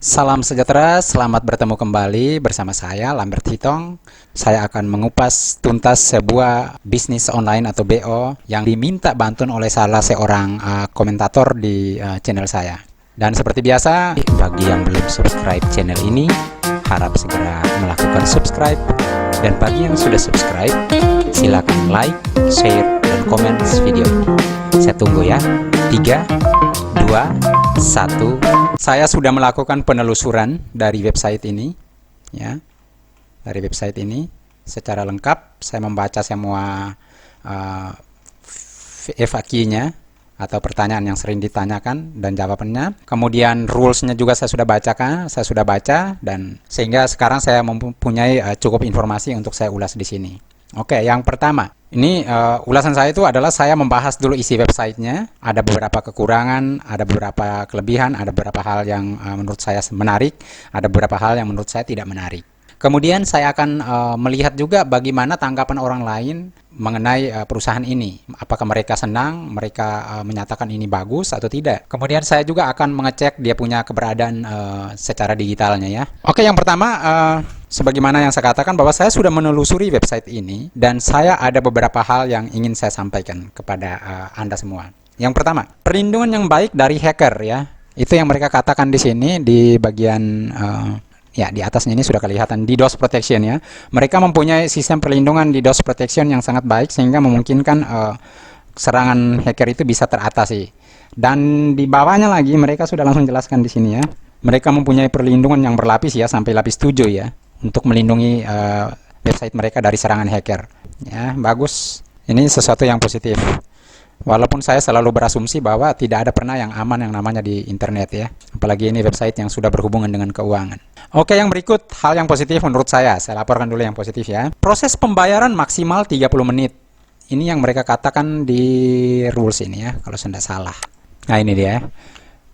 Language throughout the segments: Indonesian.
Salam sejahtera, selamat bertemu kembali bersama saya Lambert Hitong. Saya akan mengupas tuntas sebuah bisnis online atau BO yang diminta bantuan oleh salah seorang komentator di channel saya. Dan seperti biasa, bagi yang belum subscribe channel ini, harap segera melakukan subscribe. Dan bagi yang sudah subscribe, silakan like, share, dan komen video ini. Saya tunggu ya. 3, 2, 1. Saya sudah melakukan penelusuran dari website ini, ya, dari website ini secara lengkap. Saya membaca semua FAQ-nya atau pertanyaan yang sering ditanyakan dan jawabannya. Kemudian rules-nya juga saya sudah baca, dan sehingga sekarang saya mempunyai cukup informasi untuk saya ulas di sini. Oke, yang pertama, ini ulasan saya itu adalah saya membahas dulu isi websitenya. Ada beberapa kekurangan, ada beberapa kelebihan, ada beberapa hal yang menurut saya menarik, ada beberapa hal yang menurut saya tidak menarik. Kemudian saya akan melihat juga bagaimana tanggapan orang lain mengenai perusahaan ini. Apakah mereka senang, mereka menyatakan ini bagus atau tidak. Kemudian saya juga akan mengecek dia punya keberadaan secara digitalnya ya. Oke, yang pertama, sebagaimana yang saya katakan bahwa saya sudah menelusuri website ini dan saya ada beberapa hal yang ingin saya sampaikan kepada Anda semua. Yang pertama, perlindungan yang baik dari hacker ya. Itu yang mereka katakan di sini di bagian ya, di atasnya ini sudah kelihatan DDoS protection ya. Mereka mempunyai sistem perlindungan DDoS protection yang sangat baik sehingga memungkinkan serangan hacker itu bisa teratasi. Dan di bawahnya lagi mereka sudah langsung jelaskan di sini ya. Mereka mempunyai perlindungan yang berlapis ya, sampai lapis 7 ya, untuk melindungi website mereka dari serangan hacker. Ya, bagus. Ini sesuatu yang positif. Walaupun saya selalu berasumsi bahwa tidak ada pernah yang aman yang namanya di internet ya. Apalagi ini website yang sudah berhubungan dengan keuangan. Oke, yang berikut hal yang positif menurut saya. Saya laporkan dulu yang positif ya. Proses pembayaran maksimal 30 menit. Ini yang mereka katakan di rules ini ya, kalau saya tidak salah. Nah, ini dia.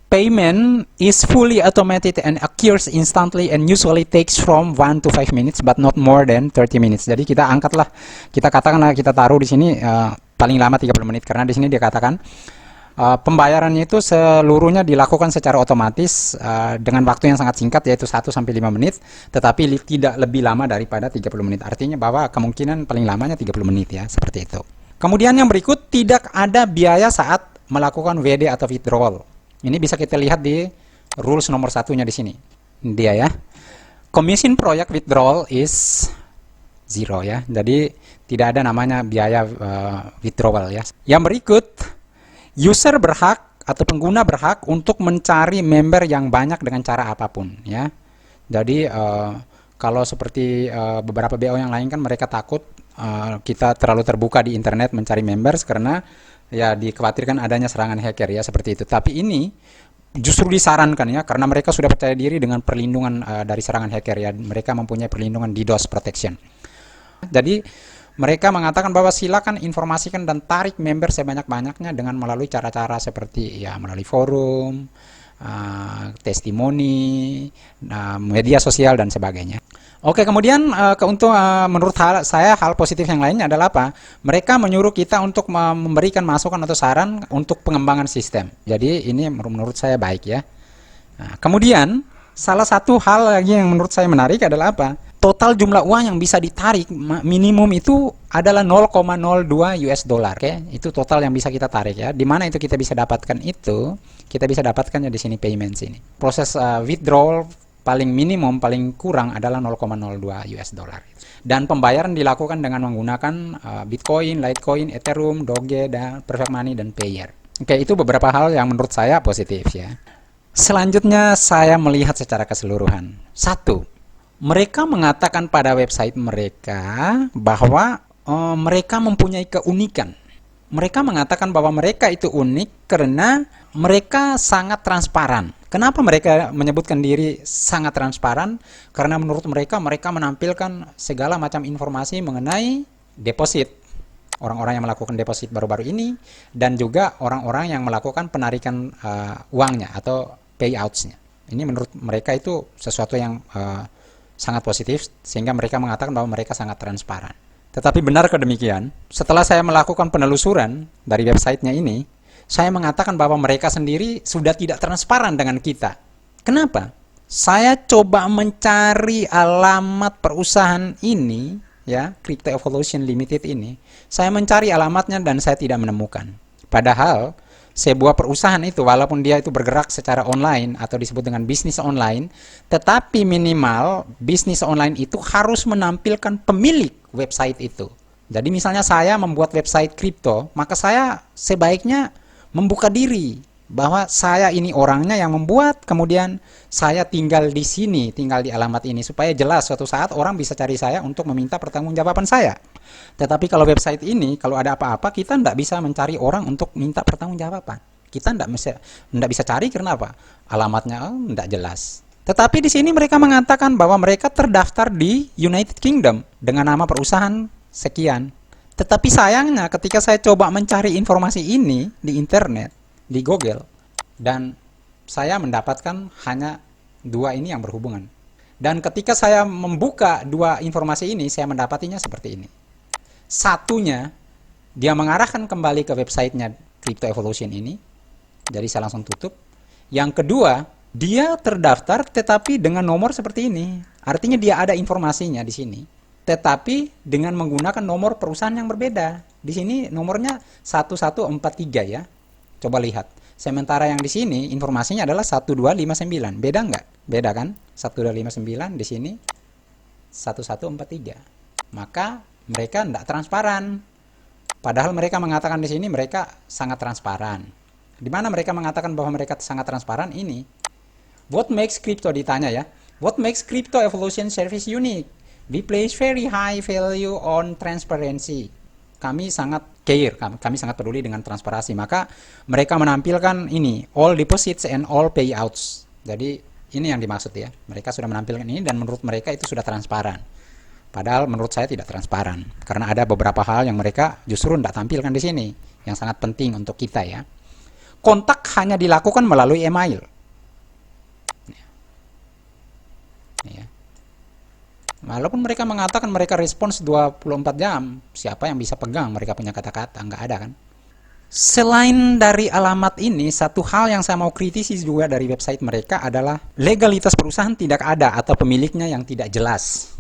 Payment is fully automated and occurs instantly and usually takes from 1 to 5 minutes but not more than 30 minutes. Jadi kita angkatlah, kita katakanlah kita taruh di sini paling lama 30 menit karena di sini dia katakan pembayarannya itu seluruhnya dilakukan secara otomatis dengan waktu yang sangat singkat yaitu 1 sampai 5 menit, tetapi tidak lebih lama daripada 30 menit. Artinya bahwa kemungkinan paling lamanya 30 menit ya, seperti itu. Kemudian yang berikut, tidak ada biaya saat melakukan WD atau withdrawal. Ini bisa kita lihat di rules nomor 1-nya di sini. Dia ya. Commission project withdrawal is 0 ya. Jadi tidak ada namanya biaya withdrawal ya. Yang berikut, user berhak atau pengguna berhak untuk mencari member yang banyak dengan cara apapun ya. Jadi kalau seperti beberapa BO yang lain kan mereka takut kita terlalu terbuka di internet mencari members karena ya dikhawatirkan adanya serangan hacker ya, seperti itu. Tapi ini justru disarankan ya, karena mereka sudah percaya diri dengan perlindungan dari serangan hacker ya. Mereka mempunyai perlindungan DDoS protection. Jadi mereka mengatakan bahwa silakan informasikan dan tarik member sebanyak-banyaknya dengan melalui cara-cara seperti ya melalui forum, testimoni, media sosial dan sebagainya. Oke, kemudian menurut saya hal positif yang lainnya adalah apa? Mereka menyuruh kita untuk memberikan masukan atau saran untuk pengembangan sistem. Jadi ini menurut saya baik ya. Nah, kemudian salah satu hal lagi yang menurut saya menarik adalah apa? Total jumlah uang yang bisa ditarik minimum itu adalah 0,02 US dollar. Oke, itu total yang bisa kita tarik ya. Di mana itu kita bisa dapatkan itu? Kita bisa dapatkannya di sini payments ini. Proses withdrawal paling minimum, paling kurang adalah 0,02 US dollar. Dan pembayaran dilakukan dengan menggunakan Bitcoin, Litecoin, Ethereum, Doge, dan Perfect Money, dan Payer. Oke, itu beberapa hal yang menurut saya positif ya. Selanjutnya saya melihat secara keseluruhan. 1. Mereka mengatakan pada website mereka bahwa mereka mempunyai keunikan. Mereka mengatakan bahwa mereka itu unik karena mereka sangat transparan. Kenapa mereka menyebutkan diri sangat transparan? Karena menurut mereka, mereka menampilkan segala macam informasi mengenai deposit. Orang-orang yang melakukan deposit baru-baru ini dan juga orang-orang yang melakukan penarikan uangnya atau payouts-nya. Ini menurut mereka itu sesuatu yang sangat positif sehingga mereka mengatakan bahwa mereka sangat transparan. Tetapi benarkah demikian? Setelah saya melakukan penelusuran dari websitenya ini, saya mengatakan bahwa mereka sendiri sudah tidak transparan dengan kita. Kenapa? Saya coba mencari alamat perusahaan ini, ya, Crypto Evolution Limited ini. Saya mencari alamatnya dan saya tidak menemukan. Padahal sebuah perusahaan itu walaupun dia itu bergerak secara online atau disebut dengan bisnis online, tetapi minimal bisnis online itu harus menampilkan pemilik website itu. Jadi misalnya saya membuat website kripto, maka saya sebaiknya membuka diri bahwa saya ini orangnya yang membuat, kemudian saya tinggal di sini, tinggal di alamat ini, supaya jelas suatu saat orang bisa cari saya untuk meminta pertanggungjawaban saya. Tetapi kalau website ini, kalau ada apa-apa, kita tidak bisa mencari orang untuk minta pertanggungjawaban. Kita tidak bisa cari karena apa? Alamatnya tidak jelas. Tetapi di sini mereka mengatakan bahwa mereka terdaftar di United Kingdom dengan nama perusahaan sekian. Tetapi sayangnya ketika saya coba mencari informasi ini di internet, di Google, dan saya mendapatkan hanya dua ini yang berhubungan. Dan ketika saya membuka dua informasi ini, saya mendapatinya seperti ini. Satunya, dia mengarahkan kembali ke websitenya Crypto Evolution ini, jadi saya langsung tutup. Yang kedua, dia terdaftar tetapi dengan nomor seperti ini. Artinya dia ada informasinya di sini, tetapi dengan menggunakan nomor perusahaan yang berbeda. Di sini nomornya 1143 ya. Coba lihat. Sementara yang di sini informasinya adalah 1259. Beda nggak? Beda kan? 1259 di sini 1143. Maka mereka tidak transparan. Padahal mereka mengatakan di sini mereka sangat transparan. Di mana mereka mengatakan bahwa mereka sangat transparan ini? What makes crypto, ditanya ya. What makes Crypto Evolution Service unique? We place very high value on transparency. Kami sangat care, kami sangat peduli dengan transparansi. Maka mereka menampilkan ini, all deposits and all payouts. Jadi ini yang dimaksud ya. Mereka sudah menampilkan ini dan menurut mereka itu sudah transparan. Padahal menurut saya tidak transparan. Karena ada beberapa hal yang mereka justru tidak tampilkan di sini. Yang sangat penting untuk kita ya. Kontak hanya dilakukan melalui email. Ya. Walaupun mereka mengatakan mereka respons 24 jam, siapa yang bisa pegang mereka punya kata-kata? Nggak ada kan? Selain dari alamat ini, satu hal yang saya mau kritisi juga dari website mereka adalah legalitas perusahaan tidak ada atau pemiliknya yang tidak jelas.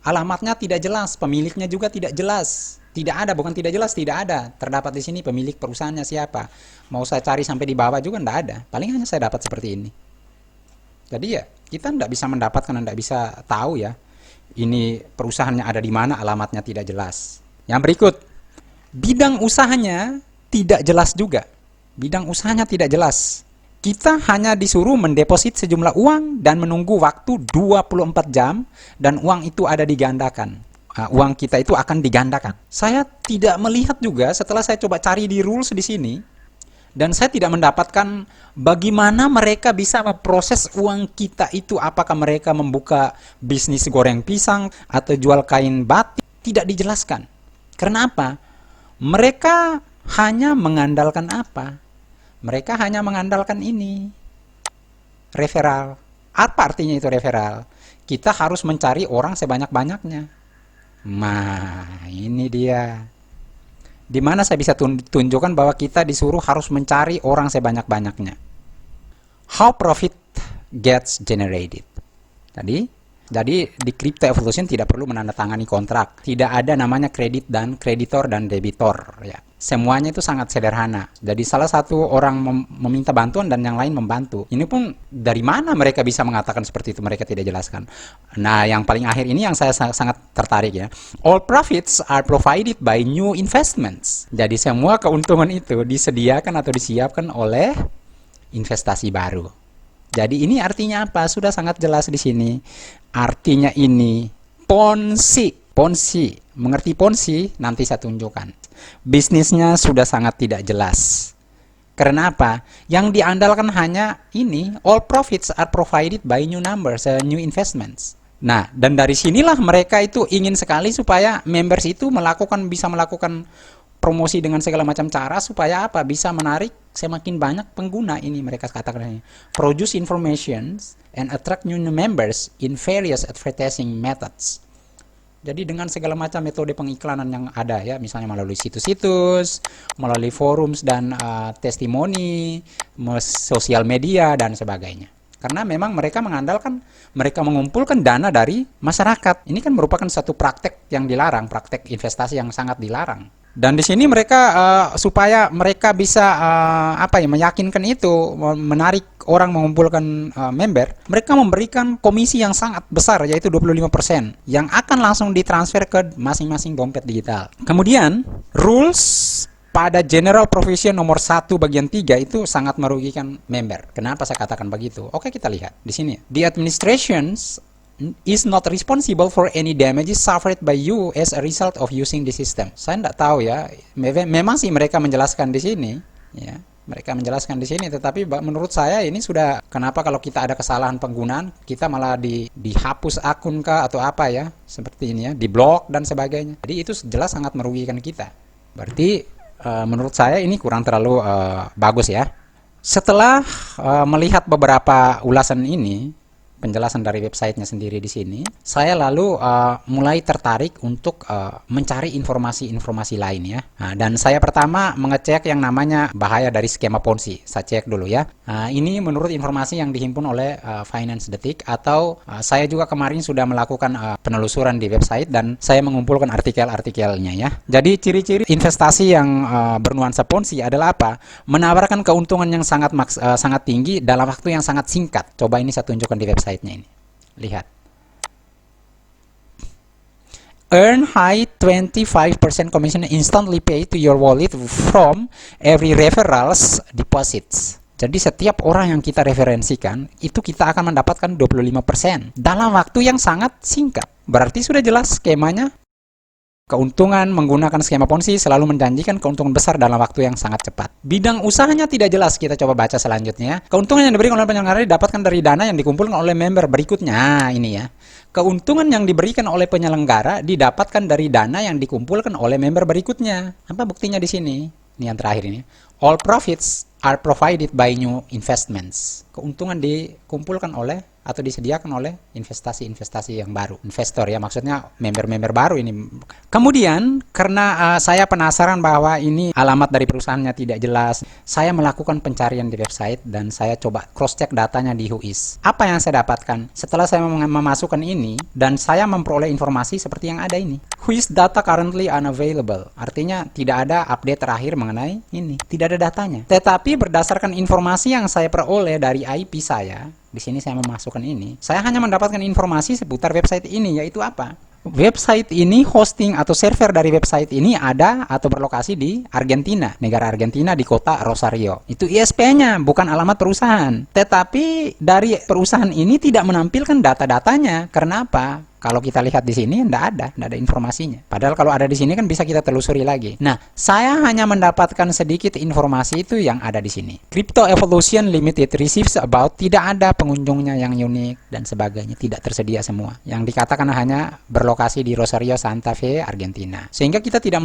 Alamatnya tidak jelas, pemiliknya juga tidak jelas. Tidak ada, bukan tidak jelas, tidak ada. Terdapat di sini pemilik perusahaannya siapa. Mau saya cari sampai di bawah juga nggak ada. Paling hanya saya dapat seperti ini. Jadi ya, kita tidak bisa mendapatkan, tidak bisa tahu ya. Ini perusahaannya ada di mana, alamatnya tidak jelas. Yang berikut, bidang usahanya tidak jelas juga. Bidang usahanya tidak jelas. Kita hanya disuruh mendeposit sejumlah uang dan menunggu waktu 24 jam dan uang itu ada digandakan. Uang kita itu akan digandakan. Saya tidak melihat juga setelah saya coba cari di rules di sini, dan saya tidak mendapatkan bagaimana mereka bisa memproses uang kita itu. Apakah mereka membuka bisnis goreng pisang atau jual kain batik? Tidak dijelaskan. Karena apa? Mereka hanya mengandalkan apa? Mereka hanya mengandalkan ini. Referral. Apa artinya itu referral? Kita harus mencari orang sebanyak-banyaknya. Nah, ini dia. Di mana saya bisa tunjukkan bahwa kita disuruh harus mencari orang sebanyak-banyaknya. How profit gets generated. Jadi di Crypto Evolution tidak perlu menandatangani kontrak. Tidak ada namanya kredit dan kreditor dan debitor ya. Semuanya itu sangat sederhana. Jadi salah satu orang meminta bantuan dan yang lain membantu. Ini pun dari mana mereka bisa mengatakan seperti itu, mereka tidak jelaskan. Nah, yang paling akhir ini yang saya sangat tertarik ya. All profits are provided by new investments. Jadi semua keuntungan itu disediakan atau disiapkan oleh investasi baru. Jadi ini artinya apa? Sudah sangat jelas di sini. Artinya ini Ponzi. Ponzi. Mengerti Ponzi? Nanti saya tunjukkan. Bisnisnya sudah sangat tidak jelas. Karena apa? Yang diandalkan hanya ini, all profits are provided by new numbers, new investments. Nah, dan dari sinilah mereka itu ingin sekali supaya members itu bisa melakukan promosi dengan segala macam cara supaya apa? Bisa menarik semakin banyak pengguna ini, mereka katakan. Produce information and attract new members in various advertising methods. Jadi dengan segala macam metode pengiklanan yang ada ya, misalnya melalui situs-situs, melalui forums dan testimoni, sosial media dan sebagainya. Karena memang mereka mengandalkan, mereka mengumpulkan dana dari masyarakat. Ini kan merupakan satu praktek yang dilarang, praktek investasi yang sangat dilarang. Dan di sini mereka supaya mereka bisa meyakinkan itu, menarik orang mengumpulkan member, mereka memberikan komisi yang sangat besar, yaitu 25%, yang akan langsung ditransfer ke masing-masing dompet digital. Kemudian rules pada General Provision nomor 1 bagian 3 itu sangat merugikan member. Kenapa saya katakan begitu? Oke, kita lihat di sini. The administrations is not responsible for any damages suffered by you as a result of using the system. Saya tidak tahu ya. Memang sih mereka menjelaskan di sini, ya. Mereka menjelaskan di sini, tetapi menurut saya ini sudah, kenapa kalau kita ada kesalahan penggunaan, kita malah dihapus akun kah atau apa ya, seperti ini ya, diblok dan sebagainya. Jadi itu jelas sangat merugikan kita. Berarti menurut saya ini kurang terlalu bagus ya. Setelah melihat beberapa ulasan ini, penjelasan dari websitenya sendiri di sini, saya lalu mulai tertarik untuk mencari informasi-informasi lain ya. Nah, dan saya pertama mengecek yang namanya bahaya dari skema Ponzi. Saya cek dulu ya. Nah, ini menurut informasi yang dihimpun oleh Finance Detik, atau saya juga kemarin sudah melakukan penelusuran di website dan saya mengumpulkan artikel-artikelnya ya. Jadi ciri-ciri investasi yang bernuansa Ponzi adalah apa? Menawarkan keuntungan yang sangat tinggi dalam waktu yang sangat singkat. Coba ini saya tunjukkan di website ini. Lihat. Earn high 25% commission instantly pay to your wallet from every referrals deposits. Jadi setiap orang yang kita referensikan, itu kita akan mendapatkan 25% dalam waktu yang sangat singkat. Berarti sudah jelas skemanya. Keuntungan menggunakan skema Ponzi selalu menjanjikan keuntungan besar dalam waktu yang sangat cepat. Bidang usahanya tidak jelas, kita coba baca selanjutnya. Keuntungan yang diberikan oleh penyelenggara didapatkan dari dana yang dikumpulkan oleh member berikutnya. Nah, ini ya. Keuntungan yang diberikan oleh penyelenggara didapatkan dari dana yang dikumpulkan oleh member berikutnya. Apa buktinya di sini? Ini yang terakhir ini. All profits are provided by new investments. Keuntungan dikumpulkan oleh atau disediakan oleh investasi-investasi yang baru. Investor ya, maksudnya member-member baru ini. Kemudian karena saya penasaran bahwa ini alamat dari perusahaannya tidak jelas, saya melakukan pencarian di website dan saya coba cross-check datanya di Whois. Apa yang saya dapatkan? Setelah saya memasukkan ini dan saya memperoleh informasi seperti yang ada ini. Whois data currently unavailable. Artinya tidak ada update terakhir mengenai ini. Tidak ada datanya. Tetapi berdasarkan informasi yang saya peroleh dari IP saya, di sini saya memasukkan ini, saya hanya mendapatkan informasi seputar website ini, yaitu apa? Website ini, hosting atau server dari website ini ada atau berlokasi di Argentina, negara Argentina, di kota Rosario. Itu ISP-nya, bukan alamat perusahaan. Tetapi dari perusahaan ini tidak menampilkan data-datanya. Kenapa? Kalau kita lihat di sini tidak ada informasinya. Padahal kalau ada di sini kan bisa kita telusuri lagi. Nah, saya hanya mendapatkan sedikit informasi itu yang ada di sini. Crypto Evolution Limited receives about, tidak ada pengunjungnya yang unik dan sebagainya, tidak tersedia semua. Yang dikatakan hanya berlokasi di Rosario, Santa Fe, Argentina. Sehingga kita tidak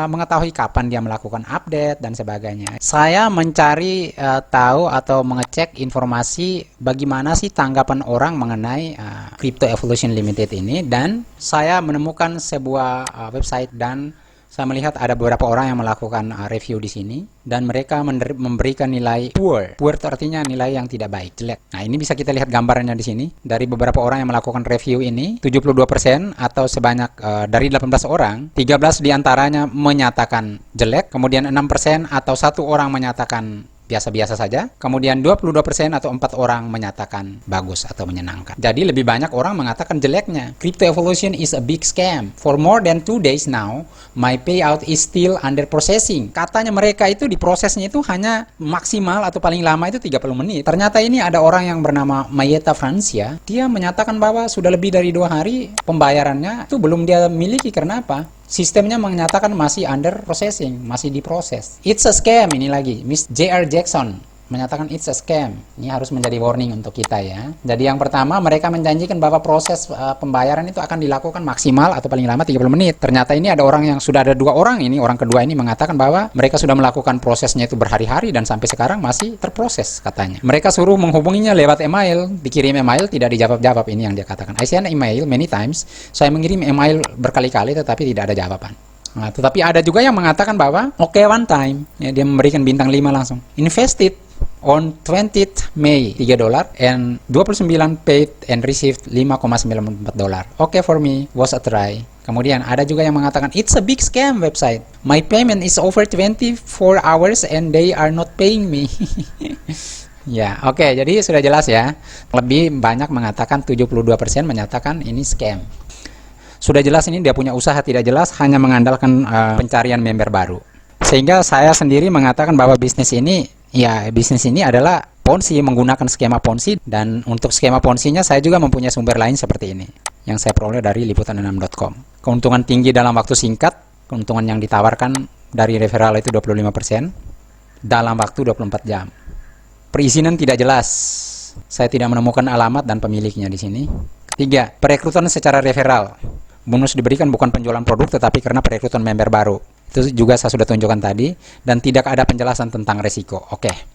mengetahui kapan dia melakukan update dan sebagainya. Saya mencari tahu atau mengecek informasi bagaimana sih tanggapan orang mengenai Crypto Evolution Limited ini, dan saya menemukan sebuah website dan saya melihat ada beberapa orang yang melakukan review di sini dan mereka memberikan nilai poor. Poor itu artinya nilai yang tidak baik, jelek. Nah, ini bisa kita lihat gambarannya di sini. Dari beberapa orang yang melakukan review ini, 72% atau sebanyak dari 18 orang, 13 diantaranya menyatakan jelek, kemudian 6% atau 1 orang menyatakan biasa-biasa saja, kemudian 22% atau 4 orang menyatakan bagus atau menyenangkan. Jadi lebih banyak orang mengatakan jeleknya. Crypto Evolution is a big scam. For more than 2 days now, my payout is still under processing. Katanya mereka itu diprosesnya itu hanya maksimal atau paling lama itu 30 menit. Ternyata ini ada orang yang bernama Mayeta Francia. Dia menyatakan bahwa sudah lebih dari 2 hari pembayarannya itu belum dia miliki. Karena apa? Sistemnya menyatakan masih under processing, masih diproses. It's a scam, ini lagi. Miss J.R. Jackson menyatakan it's a scam. Ini harus menjadi warning untuk kita ya. Jadi yang pertama, mereka menjanjikan bahwa proses pembayaran itu akan dilakukan maksimal atau paling lama 30 menit. Ternyata ini ada orang yang sudah ada 2 orang ini, orang kedua ini mengatakan bahwa mereka sudah melakukan prosesnya itu berhari-hari dan sampai sekarang masih terproses katanya. Mereka suruh menghubunginya lewat email, dikirim email tidak dijawab-jawab, ini yang dia katakan. I sent email many times. Saya mengirim email berkali-kali tetapi tidak ada jawaban. Nah, tetapi ada juga yang mengatakan bahwa one time ya, dia memberikan bintang 5 langsung. Invested On 20th May, $3, and 29 paid and received $5,94. Okay for me, was a try. Kemudian ada juga yang mengatakan, it's a big scam website. My payment is over 24 hours and they are not paying me. Ya, oke, jadi sudah jelas ya. Lebih banyak mengatakan 72% menyatakan ini scam. Sudah jelas ini dia punya usaha tidak jelas, hanya mengandalkan pencarian member baru. Sehingga saya sendiri mengatakan bahwa bisnis ini adalah Ponzi, menggunakan skema Ponzi, dan untuk skema Ponzi-nya saya juga mempunyai sumber lain seperti ini yang saya peroleh dari liputan6.com. Keuntungan tinggi dalam waktu singkat, keuntungan yang ditawarkan dari referral itu 25% dalam waktu 24 jam. Perizinan tidak jelas. Saya tidak menemukan alamat dan pemiliknya di sini. Ketiga, perekrutan secara referral. Bonus diberikan bukan penjualan produk tetapi karena perekrutan member baru. Itu juga saya sudah tunjukkan tadi, dan tidak ada penjelasan tentang resiko. Oke.